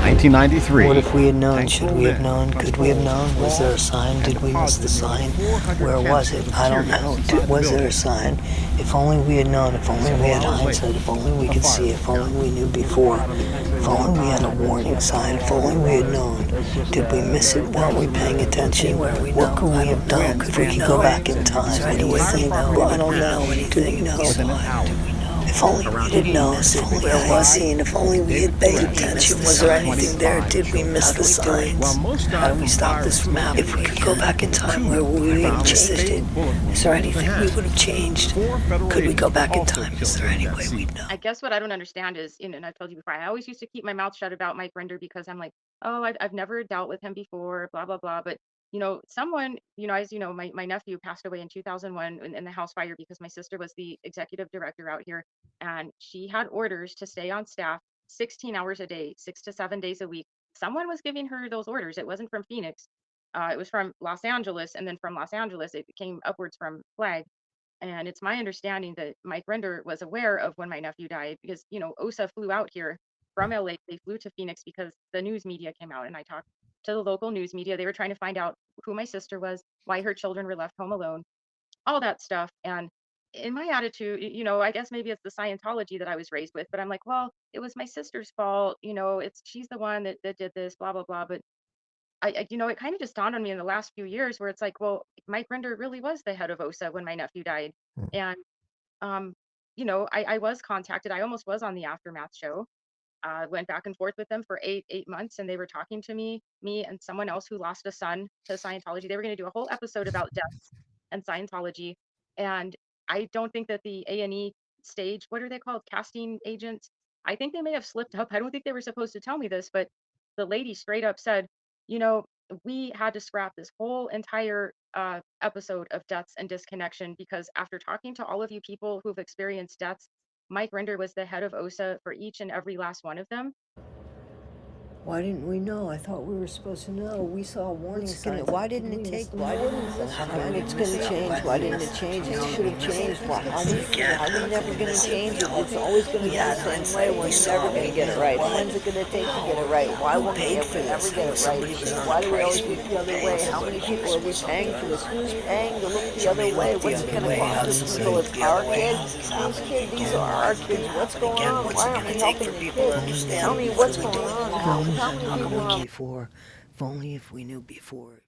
1993. What if we had known? Should we have known? Could we have known? Was there a sign? Did we miss the sign? Where was it? I don't know. Was there a sign? If only we had known. If only we had hindsight. If only we could see. If only we knew before. If only we had a warning sign. If only we had known. Did we miss it? Weren't we paying attention? What could we have done? Could we go back in time? What do you think? I don't know. Do we know? If only we didn't know, if only I had seen, if only we had paid attention, was there anything there? Did we miss the signs? How do we stop this from happening? If we could go back in time, where would we have existed? Is there anything we would have changed? Could we go back in time? Is there any way we'd know? I guess what I don't understand is, and I told you before, I always used to keep my mouth shut about Mike Rinder because I'm like, oh, I've never dealt with him before, blah, blah, blah. But, someone, as you know, my nephew passed away in 2001 in the house fire because my sister was the executive director out here. And she had orders to stay on staff 16 hours a day, 6 to 7 days a week. Someone was giving her those orders. It wasn't from Phoenix. It was from Los Angeles. And then from Los Angeles, it came upwards from Flag. And it's my understanding that Mike Rinder was aware of when my nephew died because, OSA flew out here from LA. They flew to Phoenix because the news media came out and I talked to the local news media. They were trying to find out who my sister was, why her children were left home alone, all that stuff. And in my attitude, I guess maybe it's the Scientology that I was raised with, but I'm like, well, it was my sister's fault. She's the one that did this, blah, blah, blah. But it kind of just dawned on me in the last few years where it's like, well, Mike Rinder really was the head of OSA when my nephew died. And, um, I was contacted. I almost was on the Aftermath show. Went back and forth with them for eight months, and they were talking to me and someone else who lost a son to Scientology. They were going to do a whole episode about deaths and Scientology. And I don't think that the A&E stage, what are they called? Casting agents. I think they may have slipped up. I don't think they were supposed to tell me this, but the lady straight up said, you know, we had to scrap this whole entire episode of deaths and disconnection because after talking to all of you people who've experienced deaths, Mike Rinder was the head of OSA for each and every last one of them. Why didn't we know? I thought we were supposed to know. We saw warning signs. Why didn't it take? Why didn't it's going to change? Why didn't it change? It should have changed. How are we never going to change it? It's always going to be the same way. We're never going to get it right. When's it going to take to get it right? Why won't we ever get it right? Why do we always look the other way? How many people are we paying for this? Who's paying to look the other way? What's it going to cost us to go with our kids? These are our kids. What's going on? Why aren't we helping the kids? Tell me what's going on. How many people before? If only if we knew before.